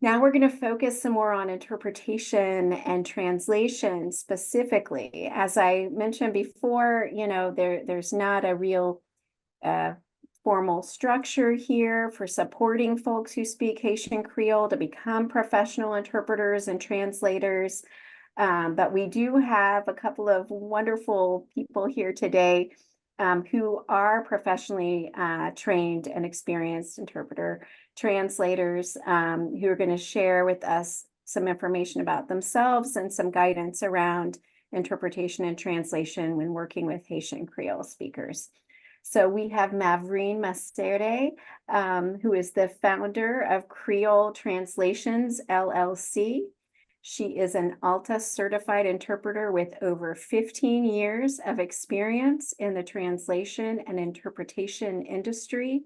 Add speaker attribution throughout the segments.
Speaker 1: Now we're going to focus some more on interpretation and translation specifically. As I mentioned before, there's not a real formal structure here for supporting folks who speak Haitian Creole to become professional interpreters and translators. But we do have a couple of wonderful people here today who are professionally trained and experienced interpreter translators who are going to share with us some information about themselves and some guidance around interpretation and translation when working with Haitian Creole speakers. So we have Mavreen Masere, who is the founder of Creole Translations, LLC. She is an ALTA certified interpreter with over 15 years of experience in the translation and interpretation industry.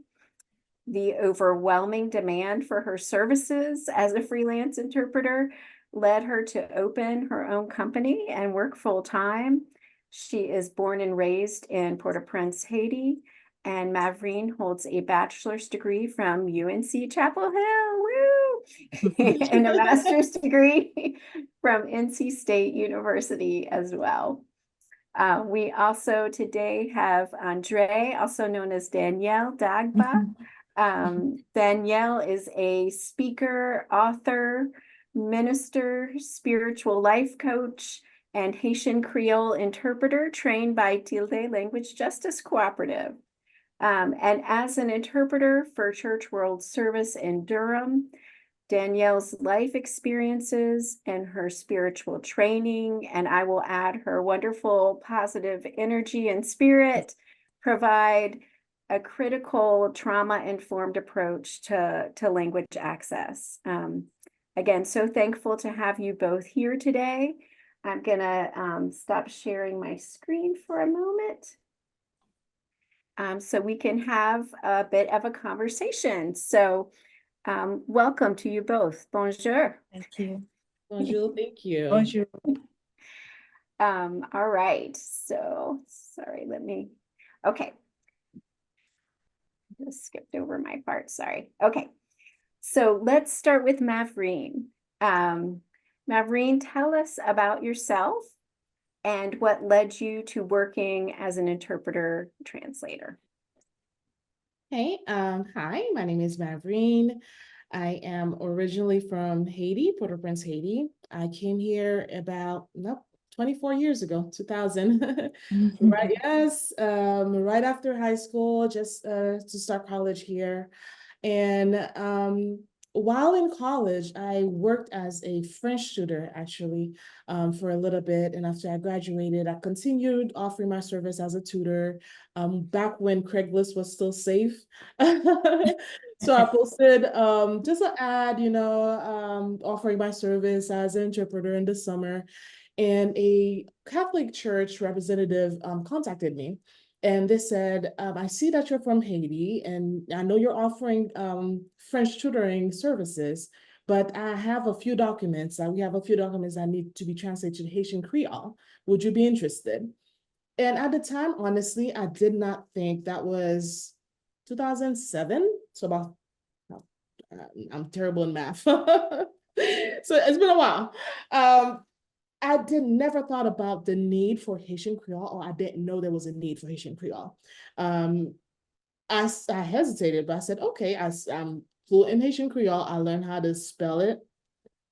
Speaker 1: The overwhelming demand for her services as a freelance interpreter led her to open her own company and work full-time. She is born and raised in Port-au-Prince, Haiti, and Mavreen holds a bachelor's degree from UNC Chapel Hill, woo! And a master's degree from NC State University as well. We also today have Andre, also known as Danielle Dagba. Danielle is a speaker, author, minister, spiritual life coach, and Haitian Creole interpreter trained by Tilde Language Justice Cooperative. And as an interpreter for Church World Service in Durham, Danielle's life experiences and her spiritual training, and I will add her wonderful positive energy and spirit, provide a critical trauma-informed approach to language access. Again, so thankful to have you both here today. I'm gonna stop sharing my screen for a moment so we can have a bit of a conversation. So welcome to you both. Bonjour.
Speaker 2: Thank you.
Speaker 3: Bonjour, thank you.
Speaker 2: Bonjour.
Speaker 1: All right, so sorry, okay. Just skipped over my part, sorry. Okay, so let's start with Mavreen. Mavreen, tell us about yourself and what led you to working as an interpreter translator.
Speaker 3: Hey, hi, my name is Mavreen. I am originally from Haiti, Port-au-Prince, Haiti. I came here about 24 years ago, 2000. Right, yes, right after high school, just to start college here. And while in college, I worked as a French tutor, actually, for a little bit. And after I graduated, I continued offering my service as a tutor back when Craigslist was still safe. So I posted just an ad, offering my service as an interpreter in the summer. And a Catholic church representative contacted me. And they said, I see that you're from Haiti, and I know you're offering French tutoring services, but I have a few documents. We have a few documents that need to be translated to Haitian Creole. Would you be interested? And at the time, honestly, I did not think that was 2007. So about, I'm terrible in math. So it's been a while. I never thought about the need for Haitian Creole, or I didn't know there was a need for Haitian Creole. I hesitated, but I said, okay, I'm fluent in Haitian Creole. I learned how to spell it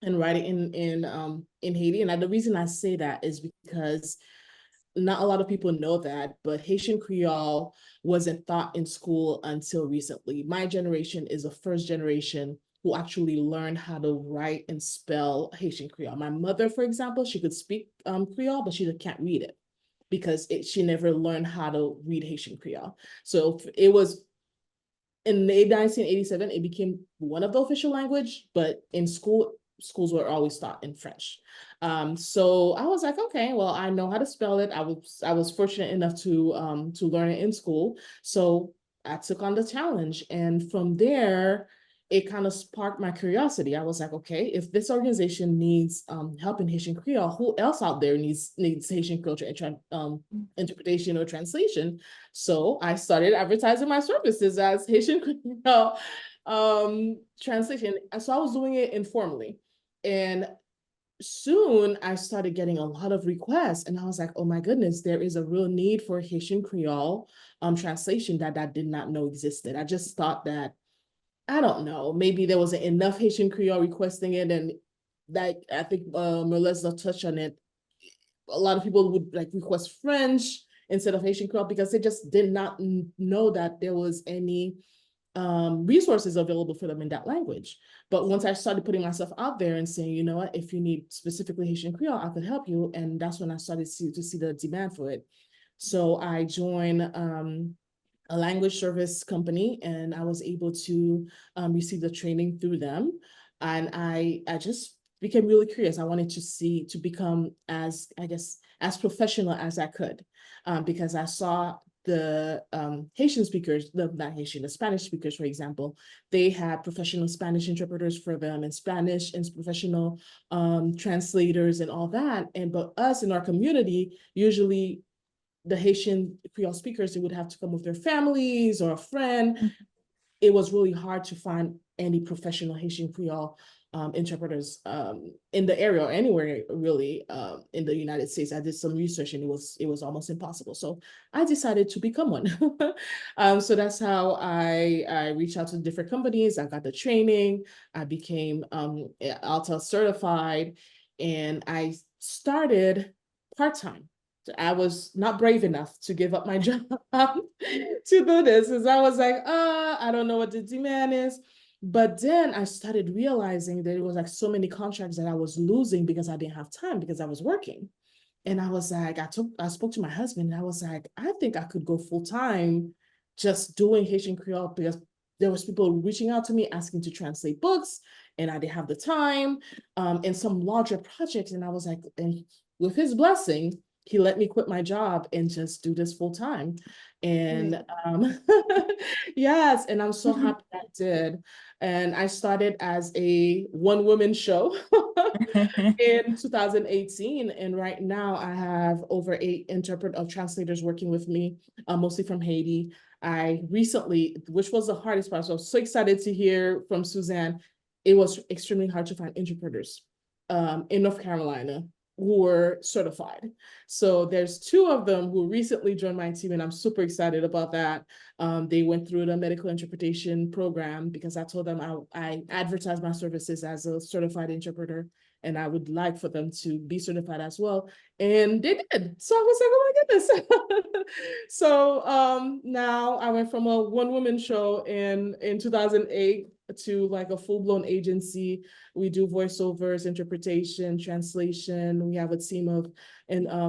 Speaker 3: and write it in Haiti. And the reason I say that is because not a lot of people know that, but Haitian Creole wasn't taught in school until recently. My generation is the first generation who actually learned how to write and spell Haitian Creole. My mother, for example, she could speak Creole, but she can't read it because she never learned how to read Haitian Creole. So it was in 1987, it became one of the official language, but in schools were always taught in French. So I was like, okay, well, I know how to spell it. I was fortunate enough to learn it in school. So I took on the challenge. And from there, it kind of sparked my curiosity. I was like, okay, if this organization needs help in Haitian Creole, who else out there needs Haitian Creole interpretation or translation? So I started advertising my services as Haitian Creole translation. So I was doing it informally. And soon I started getting a lot of requests, and I was like, oh my goodness, there is a real need for Haitian Creole translation that I did not know existed. I just thought that, I don't know, maybe there wasn't enough Haitian Creole requesting it, and like I think Melissa touched on it. A lot of people would like request French instead of Haitian Creole because they just did not know that there was any resources available for them in that language. But once I started putting myself out there and saying, you know what, if you need specifically Haitian Creole, I could help you. And that's when I started to see the demand for it. So I joined a language service company, and I was able to receive the training through them. And I just became really curious. I wanted to become as, I guess, as professional as I could, because I saw the Haitian speakers, not Haitian, the Spanish speakers, for example, they had professional Spanish interpreters for them, and Spanish and professional translators and all that. And but us in our community, usually the Haitian Creole speakers, they would have to come with their families or a friend. It was really hard to find any professional Haitian Creole interpreters in the area or anywhere really in the United States. I did some research, and it was almost impossible. So I decided to become one. So that's how I reached out to different companies. I got the training. I became Alta certified, and I started part-time. I was not brave enough to give up my job to do this, because I was like, I don't know what the demand is. But then I started realizing that it was like so many contracts that I was losing because I didn't have time because I was working. And I was like, I spoke to my husband, and I was like, I think I could go full time just doing Haitian Creole, because there was people reaching out to me asking to translate books, and I didn't have the time, and some larger projects. And I was like, and with his blessing, he let me quit my job and just do this full time. And yes, and I'm so happy I did. And I started as a one-woman show in 2018. And right now I have over 8 translators working with me, mostly from Haiti. I recently, which was the hardest part, so I was so excited to hear from Suzanne. It was extremely hard to find interpreters in North Carolina who were certified. So there's 2 of them who recently joined my team, and I'm super excited about that. They went through the medical interpretation program because I told them I advertise my services as a certified interpreter, and I would like for them to be certified as well. And they did. So I was like, oh my goodness. So now I went from a one-woman show in 2008 to like a full-blown agency. We do voiceovers, interpretation, translation. We have a team of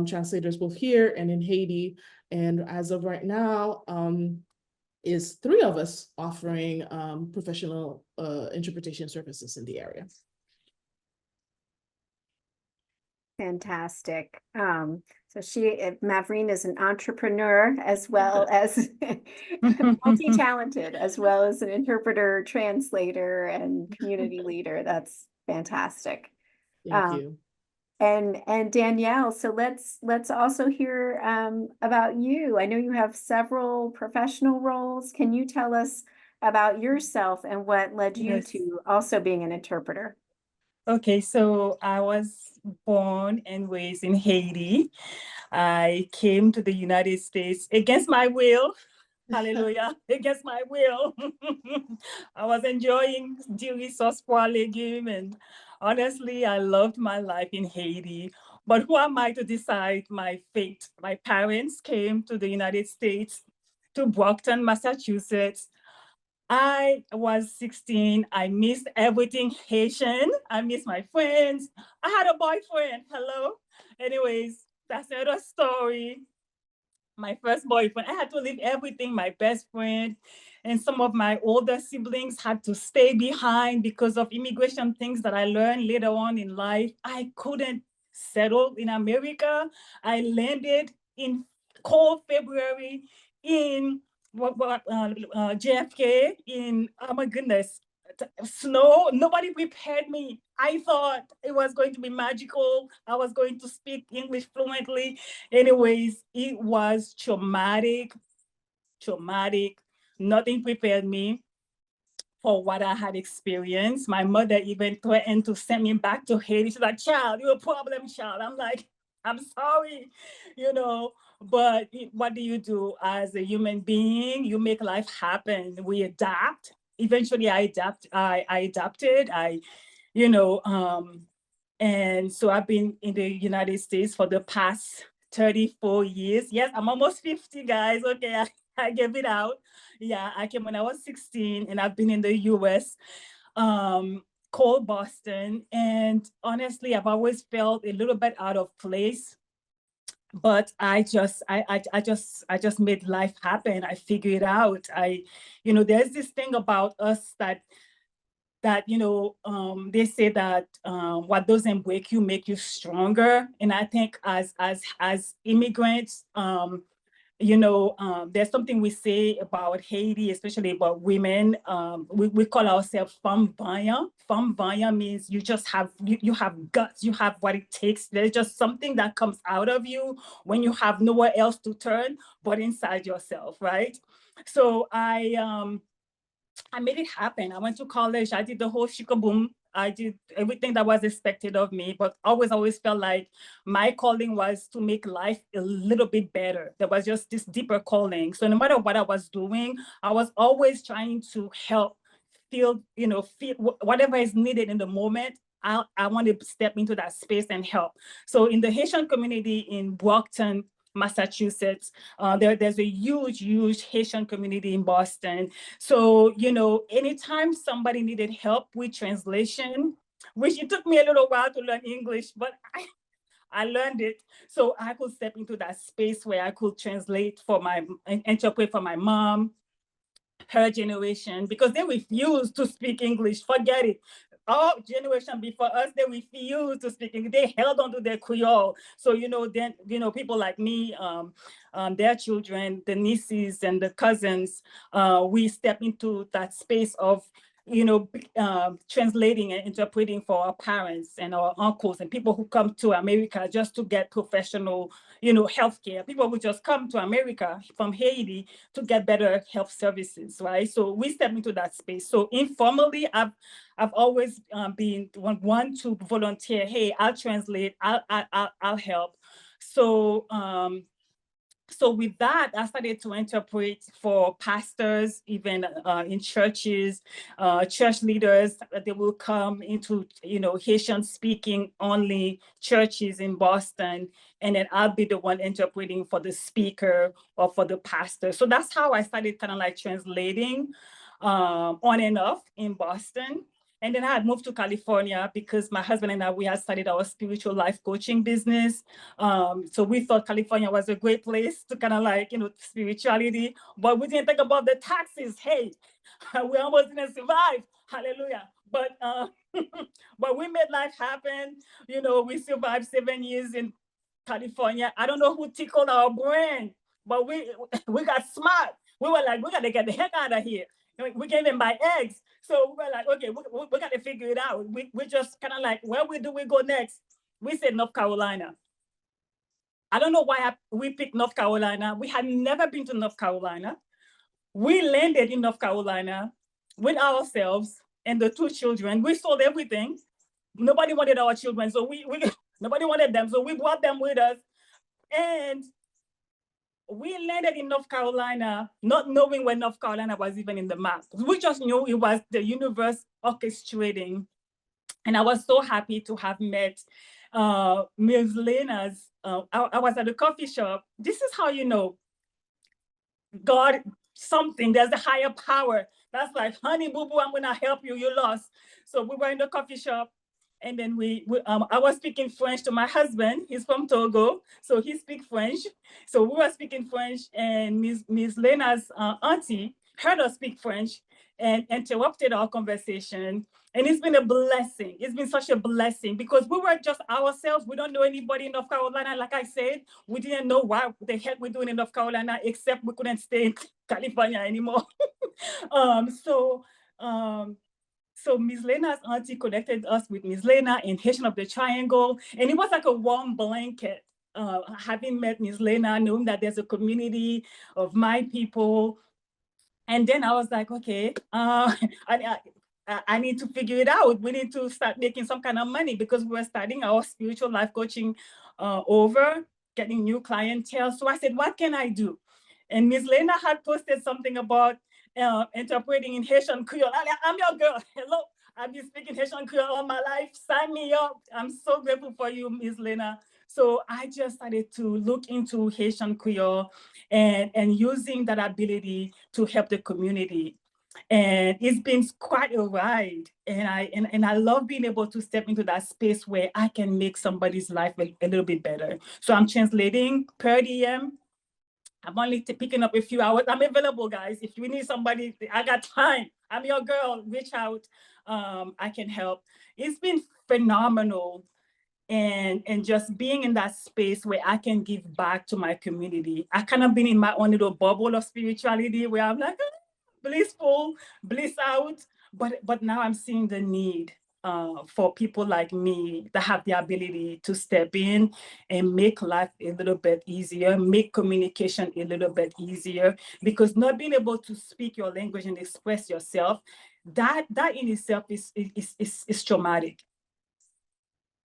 Speaker 3: translators both here and in Haiti. And as of right now, is 3 of us offering professional interpretation services in the area.
Speaker 1: Fantastic. So Mavreen is an entrepreneur as well as multi-talented, as well as an interpreter, translator, and community leader. That's fantastic.
Speaker 3: Thank you.
Speaker 1: And Danielle, so let's also hear about you. I know you have several professional roles. Can you tell us about yourself and what led you to also being an interpreter?
Speaker 2: Okay, so I was born and raised in Haiti. I came to the United States against my will. Hallelujah, against my will. I was enjoying dairy sauce pois legume, and honestly, I loved my life in Haiti. But who am I to decide my fate? My parents came to the United States, to Brockton, Massachusetts. I was 16. I missed everything Haitian. I missed my friends. I had a boyfriend. Hello. Anyways, that's another story. My first boyfriend, I had to leave everything. My best friend and some of my older siblings had to stay behind because of immigration things that I learned later on in life. I couldn't settle in America. I landed in cold February in JFK in, oh my goodness, snow. Nobody prepared me. I thought it was going to be magical. I was going to speak English fluently. Anyways, it was traumatic. Nothing prepared me for what I had experienced. My mother even threatened to send me back to Haiti. She's like, child, you're a problem child. I'm like, I'm sorry, but what do you do as a human being? You make life happen. We adapt. Eventually I adapted. And so I've been in the United States for the past 34 years. Yes, I'm almost 50, guys. Okay, I gave it out. Yeah, I came when I was 16, and I've been in the US, called Boston. And honestly, I've always felt a little bit out of place. But I just made life happen. I figured it out. There's this thing about us that they say that what doesn't break you make you stronger. And I think as immigrants, there's something we say about Haiti, especially about women. We call ourselves femme vaillant. Femme vaillant means you just have, you have guts, you have what it takes. There's just something that comes out of you when you have nowhere else to turn but inside yourself, right? So I made it happen. I went to college. I did the whole shikaboom. I did everything that was expected of me, but always felt like my calling was to make life a little bit better. There was just this deeper calling. So no matter what I was doing, I was always trying to help feel whatever is needed in the moment. I want to step into that space and help. So in the Haitian community in Brockton, Massachusetts, there's a huge Haitian community in Boston. So, anytime somebody needed help with translation, which it took me a little while to learn English, but I learned it. So I could step into that space where I could interpret for my mom, her generation, because they refused to speak English. Forget it. Our generation before us, they refused to speak English. They held on to their Creole. So, then, people like me, their children, the nieces and the cousins, we step into that space of, translating and interpreting for our parents and our uncles and people who come to America just to get professional, healthcare. People who just come to America from Haiti to get better health services, right? So we step into that space. So informally, I've always been one to volunteer. Hey, I'll translate. I'll help. So with that, I started to interpret for pastors, even in churches, church leaders. They will come into, Haitian speaking only churches in Boston. And then I'll be the one interpreting for the speaker or for the pastor. So that's how I started kind of like translating on and off in Boston. And then I had moved to California because my husband and I, we had started our spiritual life coaching business. So we thought California was a great place to kind of like, spirituality, but we didn't think about the taxes. Hey, we almost didn't survive. Hallelujah. But but we made life happen. We survived 7 years in California. I don't know who tickled our brain, but we got smart. We were like, we got to get the heck out of here. We can't even buy eggs. So we were like, okay, we got to figure it out. We just kind of like, where do we go next? We said North Carolina. I don't know why we picked North Carolina. We had never been to North Carolina. We landed in North Carolina with ourselves and the 2 children. We sold everything. Nobody wanted our children, so nobody wanted them. So we brought them with us. And we landed in North Carolina, not knowing where North Carolina was even in the map. We just knew it was the universe orchestrating. And I was so happy to have met Ms. Lena's. I was at a coffee shop. This is how you know God, something, there's a higher power. That's like, honey, boo-boo, I'm gonna help you, you lost. So we were in the coffee shop. And then I was speaking French to my husband. He's from Togo, so he speaks French. So we were speaking French, and Ms. Lena's auntie heard us speak French and interrupted our conversation. And it's been a blessing. It's been such a blessing because we were just ourselves. We don't know anybody in North Carolina. Like I said, we didn't know what the heck we're doing in North Carolina, except we couldn't stay in California anymore. So Ms. Lena's auntie connected us with Ms. Lena in Haitian of the Triangle. And it was like a warm blanket, having met Ms. Lena, knowing that there's a community of my people And then I was like, okay, I need to figure it out. We need to start making some kind of money because we were starting our spiritual life coaching over, getting new clientele. So I said, what can I do? And Ms. Lena had posted something about interpreting in Haitian Creole. I'm your girl. Hello. I've been speaking Haitian Creole all my life. Sign me up. I'm so grateful for you, Ms. Lena. So I just started to look into Haitian Creole and using that ability to help the community. And it's been quite a ride. And I love being able to step into that space where I can make somebody's life a little bit better. So I'm translating per diem. I'm only picking up a few hours. I'm available, guys. If you need somebody, I got time. I'm your girl. Reach out. I can help. It's been phenomenal. And just being in that space where I can give back to my community. I kind of been in my own little bubble of spirituality where I'm like, blissful, bliss out. But now I'm seeing the need for people like me that have the ability to step in and make life a little bit easier, make communication a little bit easier, because not being able to speak your language and express yourself, that in itself is traumatic.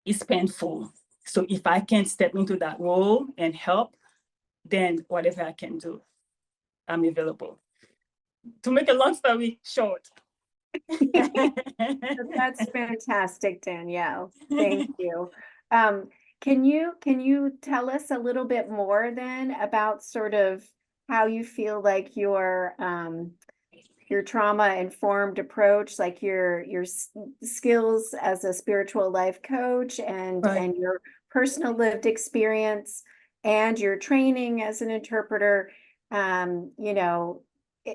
Speaker 2: It's painful. So if I can step into that role and help, then whatever I can do, I'm available. To make a long story short.
Speaker 1: That's fantastic, Danielle. Thank you. Can you tell us a little bit more then about sort of how you feel like your trauma-informed approach, like your skills as a spiritual life coach and your personal lived experience and your training as an interpreter, you know,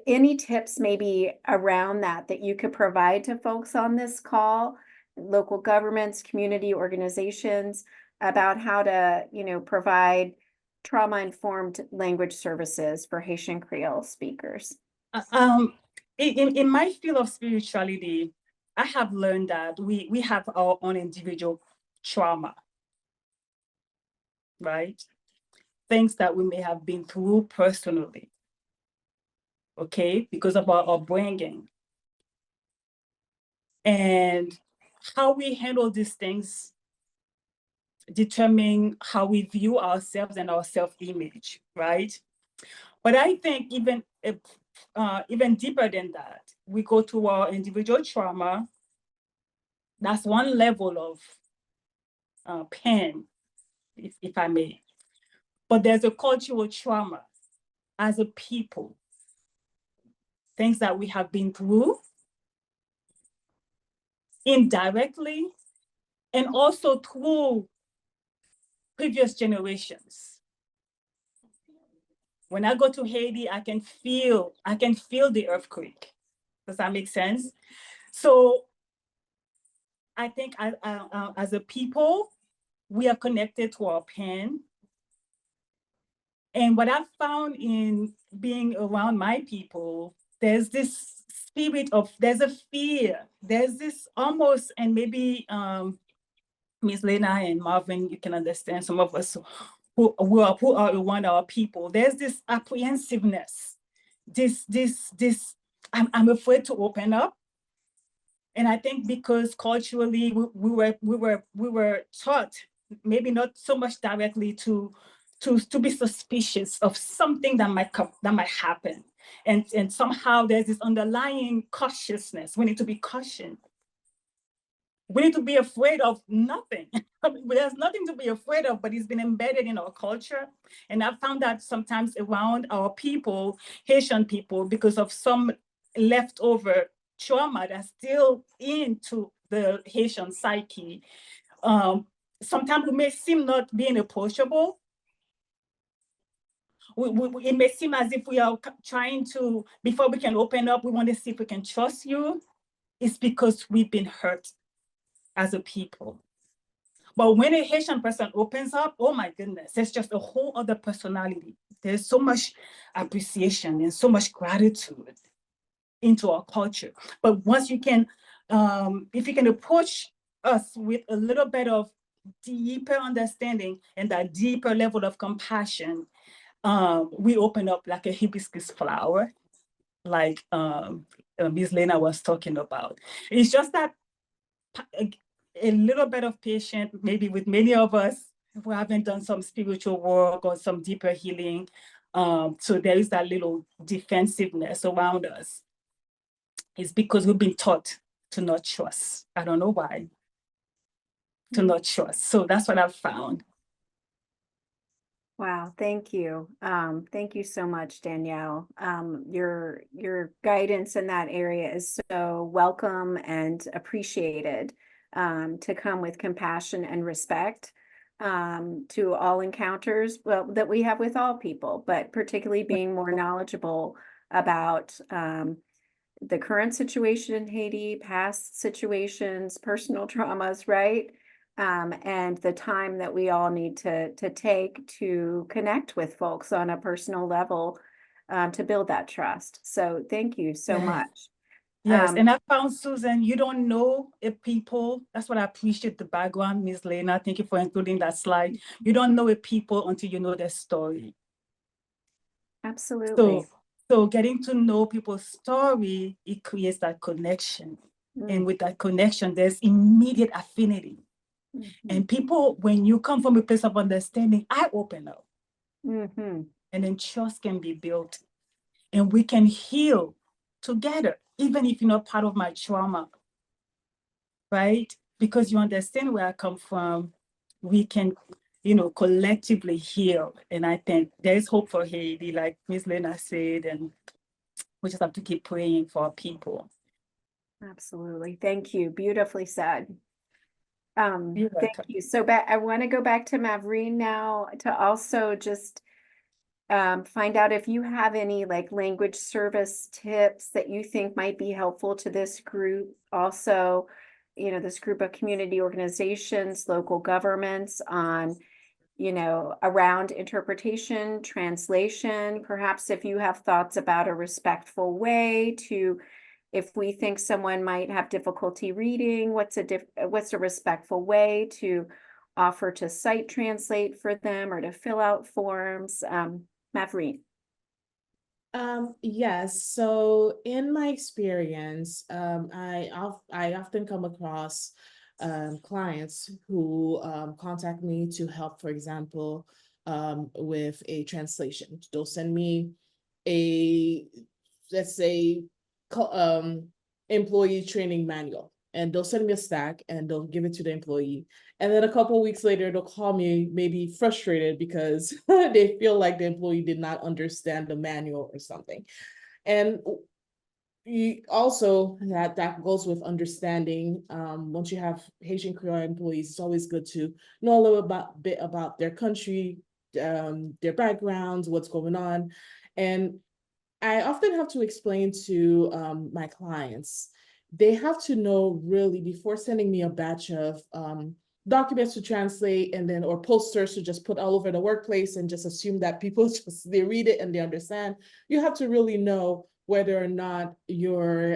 Speaker 1: any tips maybe around that you could provide to folks on this call, local governments, community organizations, about how to, you know, provide trauma-informed language services for Haitian Creole speakers?
Speaker 2: In my field of spirituality, I have learned that we have our own individual trauma, right? Things that we may have been through personally, okay, because of our upbringing. And how we handle these things determine how we view ourselves and our self-image, right? But I think even deeper than that, we go to our individual trauma. That's one level of pain, if I may. But there's a cultural trauma as a people, things that we have been through indirectly and also through previous generations. When I go to Haiti, I can feel the earthquake. Does that make sense? So I think as a people, we are connected to our pain. And what I've found in being around my people, there's this spirit of, there's a fear, there's this almost, and maybe Ms. Lena and Marvin, you can understand, some of us who are around our people, there's this apprehensiveness, I'm afraid to open up. And I think because culturally we were taught, maybe not so much directly, to be suspicious of something that might happen. And somehow there's this underlying cautiousness. We need to be cautioned. We need to be afraid of nothing. There's nothing to be afraid of, but it's been embedded in our culture. And I've found that sometimes around our people, Haitian people, because of some leftover trauma that's still into the Haitian psyche, sometimes we may seem not being approachable. It may seem as if we are trying to, before we can open up, we want to see if we can trust you. It's because we've been hurt as a people. But when a Haitian person opens up, oh my goodness, there's just a whole other personality. There's so much appreciation and so much gratitude into our culture. But once you can, if you can approach us with a little bit of deeper understanding and that deeper level of compassion, we open up like a hibiscus flower. like Ms. Lena was talking about. It's just that a little bit of patience, maybe with many of us who haven't done some spiritual work or some deeper healing. So there is that little defensiveness around us. It's because we've been taught to not trust. I don't know why. To not trust. So that's what I've found.
Speaker 1: Wow, thank you. Thank you so much, Danielle. Your guidance in that area is so welcome and appreciated, to come with compassion and respect, to all encounters, well, that we have with all people, but particularly being more knowledgeable about the current situation in Haiti, past situations, personal traumas, right? And the time that we all need to take to connect with folks on a personal level, to build that trust. So thank you so much.
Speaker 2: Yes, and I found, Susan, you don't know a people. That's what I appreciate the background, Ms. Lena. Thank you for including that slide. You don't know a people until you know their story.
Speaker 1: Absolutely.
Speaker 2: So getting to know people's story, it creates that connection. And with that connection, there's immediate affinity. And people, when you come from a place of understanding, I open up. And then trust can be built. And we can heal together, even if you're not part of my trauma. Right? Because you understand where I come from, we can, collectively heal. And I think there's hope for Haiti, like Ms. Lena said, and we just have to keep praying for our people.
Speaker 1: Absolutely. Thank you. Beautifully said.
Speaker 2: You're
Speaker 1: Thank
Speaker 2: welcome.
Speaker 1: you. So I want to go back to Mavreen now to also just find out if you have any like language service tips that you think might be helpful to this group. Also, this group of community organizations, local governments on, around interpretation, translation. Perhaps if you have thoughts about a respectful way to, if we think someone might have difficulty reading, what's a respectful way to offer to sight translate for them or to fill out forms? Mavreen.
Speaker 3: Yes. So in my experience, I often come across clients who contact me to help, for example, with a translation. They'll send me a, let's say, employee training manual, and they'll send me a stack and they'll give it to the employee. And then a couple of weeks later, they'll call me maybe frustrated because they feel like the employee did not understand the manual or something. And you also, that goes with understanding. Once you have Haitian Creole employees, it's always good to know a little bit about their country, their backgrounds, what's going on. And I often have to explain to my clients, they have to know really before sending me a batch of documents to translate and then, or posters to just put all over the workplace and just assume that people they read it and they understand. You have to really know whether or not your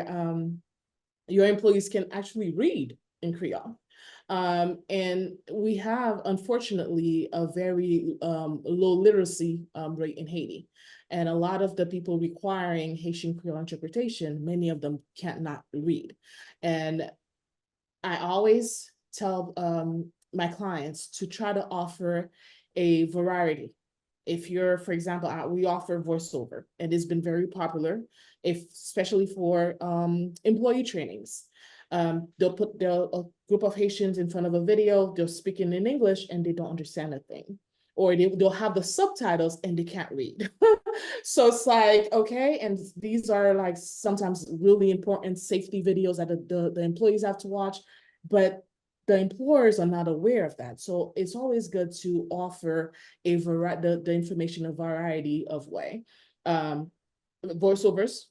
Speaker 3: employees can actually read in Creole. And we have, unfortunately, a very low literacy rate in Haiti. And a lot of the people requiring Haitian Creole interpretation, many of them cannot read. And I always tell my clients to try to offer a variety. If you're, for example, we offer voiceover, and it's been very popular, especially for employee trainings. They'll put a group of Haitians in front of a video, they're speaking in English and they don't understand a thing. Or they'll have the subtitles and they can't read. So it's like, okay, and these are like sometimes really important safety videos that the employees have to watch, but the employers are not aware of that. So it's always good to offer the information a variety of way. Voiceovers,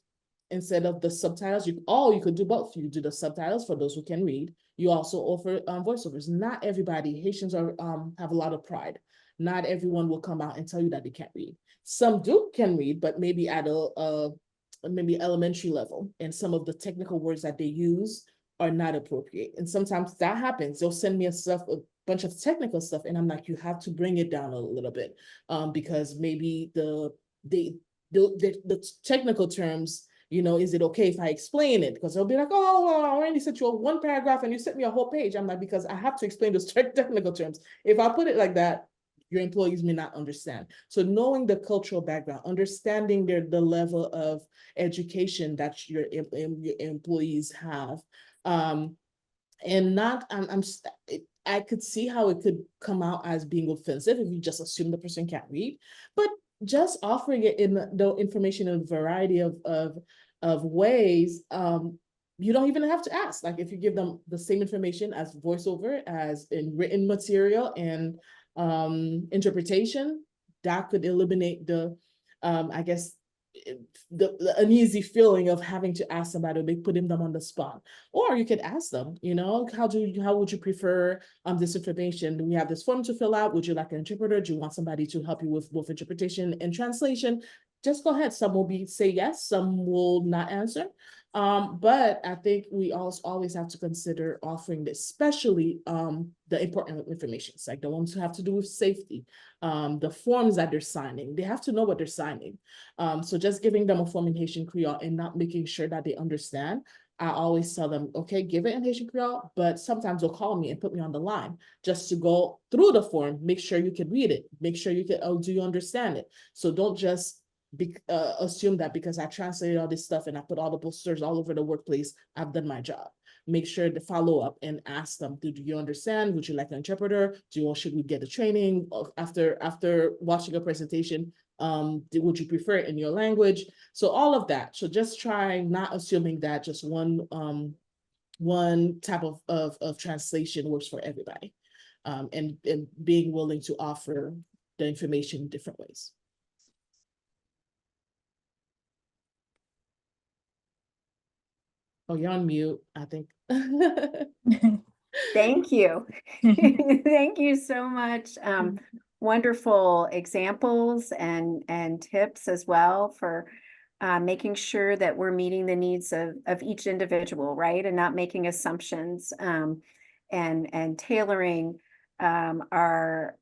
Speaker 3: instead of the subtitles, you could do both. You do the subtitles for those who can read. You also offer voiceovers. Not everybody, Haitians have a lot of pride. Not everyone will come out and tell you that they can't read. Some can read, but maybe at a maybe elementary level, and some of the technical words that they use are not appropriate. And sometimes that happens. They'll send me a bunch of technical stuff, and I'm like, you have to bring it down a little bit, because maybe the technical terms You know, is it okay if I explain it? Because they'll be like, oh, well, I already sent you a one paragraph and you sent me a whole page. I'm like, because I have to explain those technical terms. If I put it like that, your employees may not understand. So knowing the cultural background, understanding the level of education that your employees have, and not, I could see how it could come out as being offensive if you just assume the person can't read, but just offering it in the information in a variety of ways, you don't even have to ask. Like if you give them the same information as voiceover, as in written material and interpretation, that could eliminate the, I guess, the uneasy feeling of having to ask somebody, or they putting them on the spot. Or you could ask them, you know, how would you prefer this information? Do we have this form to fill out? Would you like an interpreter? Do you want somebody to help you with both interpretation and translation? Just go ahead. Some will say yes, some will not answer. But I think we also always have to consider offering this, especially the important information, like the ones who have to do with safety, the forms that they're signing. They have to know what they're signing. So just giving them a form in Haitian Creole and not making sure that they understand. I always tell them, okay, give it in Haitian Creole, but sometimes they'll call me and put me on the line just to go through the form, make sure you can read it, make sure you can, oh, do you understand it? So don't just assume that because I translated all this stuff and I put all the posters all over the workplace, I've done my job. Make sure to follow up and ask them, do you understand? Would you like an interpreter? Should we get the training after watching a presentation? Would you prefer it in your language? So all of that. So just try not assuming that just one type of translation works for everybody, and being willing to offer the information in different ways. Oh, you're on mute, I think.
Speaker 1: Thank you. Thank you so much. Wonderful examples and tips as well for making sure that we're meeting the needs of each individual, right? And not making assumptions, and tailoring our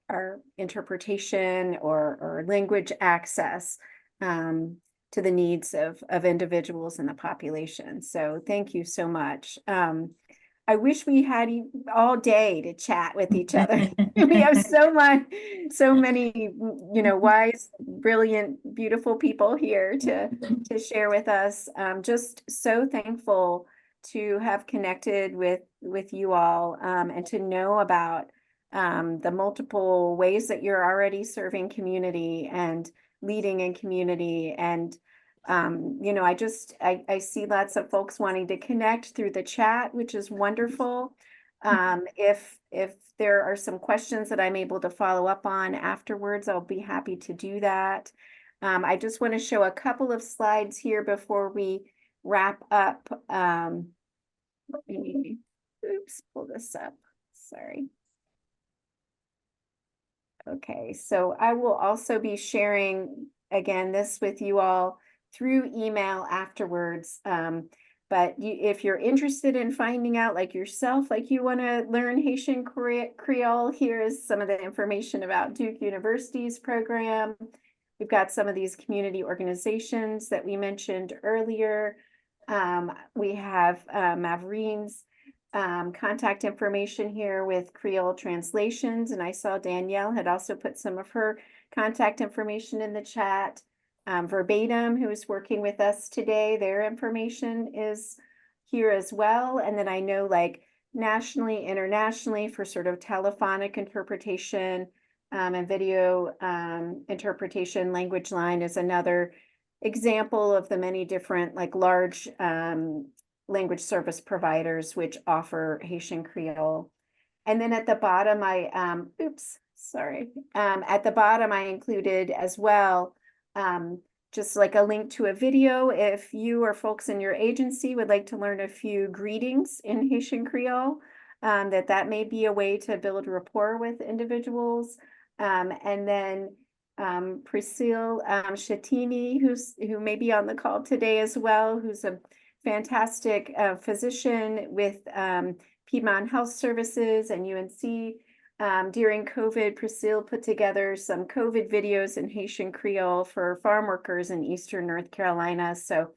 Speaker 1: interpretation or language access to the needs of individuals in the population. So thank you so much. I wish we had all day to chat with each other. We have so many, wise, brilliant, beautiful people here to share with us. Just so thankful to have connected with you all, and to know about the multiple ways that you're already serving community and leading in community. And I see lots of folks wanting to connect through the chat, which is wonderful. If there are some questions that I'm able to follow up on afterwards, I'll be happy to do that. I just want to show a couple of slides here before we wrap up. Oops, pull this up. Sorry. Okay, so I will also be sharing, again, this with you all through email afterwards. But if you're interested in finding out, like yourself, like you want to learn Haitian Creole, here is some of the information about Duke University's program. We've got some of these community organizations that we mentioned earlier. We have Mavreen's contact information here with Creole Translations, and I saw Danielle had also put some of her contact information in the chat. Verbatim, who is working with us today, their information is here as well. And then I know, like, nationally, internationally, for sort of telephonic interpretation and video interpretation, Language Line is another example of the many different, like, large language service providers which offer Haitian Creole. And then at the bottom, at the bottom, I included as well just like a link to a video if you or folks in your agency would like to learn a few greetings in Haitian Creole, that may be a way to build rapport with individuals. And then Priscille Chattini, who may be on the call today as well, who's a fantastic physician with Piedmont Health Services and UNC. During COVID, Priscille put together some COVID videos in Haitian Creole for farm workers in Eastern North Carolina. So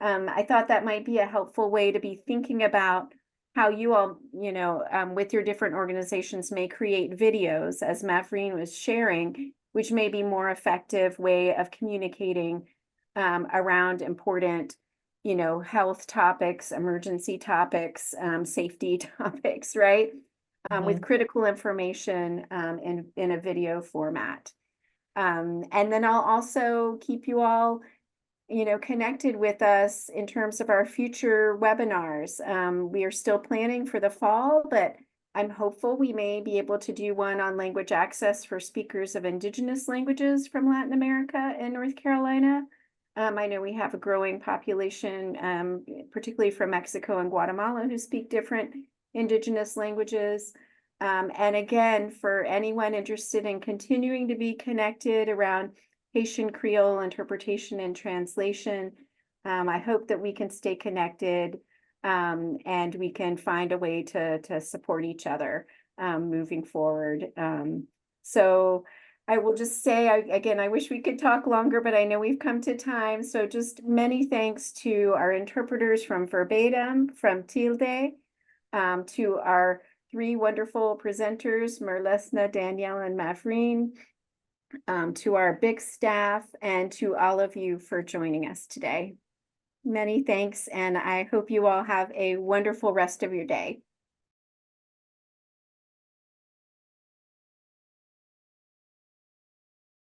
Speaker 1: I thought that might be a helpful way to be thinking about how you all, with your different organizations may create videos, as Mavreen was sharing, which may be more effective way of communicating around important, health topics, emergency topics, safety topics, right? With critical information in a video format. And then I'll also keep you all connected with us in terms of our future webinars. We are still planning for the fall, but I'm hopeful we may be able to do one on language access for speakers of indigenous languages from Latin America and North Carolina. I know we have a growing population, particularly from Mexico and Guatemala, who speak different indigenous languages. And again, for anyone interested in continuing to be connected around Haitian Creole interpretation and translation, I hope that we can stay connected and we can find a way to support each other moving forward. So I will just say, again, I wish we could talk longer, but I know we've come to time. So just many thanks to our interpreters from Verbatim, from Tilde, to our three wonderful presenters, Merlesna, Danielle, and Mavreen, to our BIC staff, and to all of you for joining us today. Many thanks, and I hope you all have a wonderful rest of your day.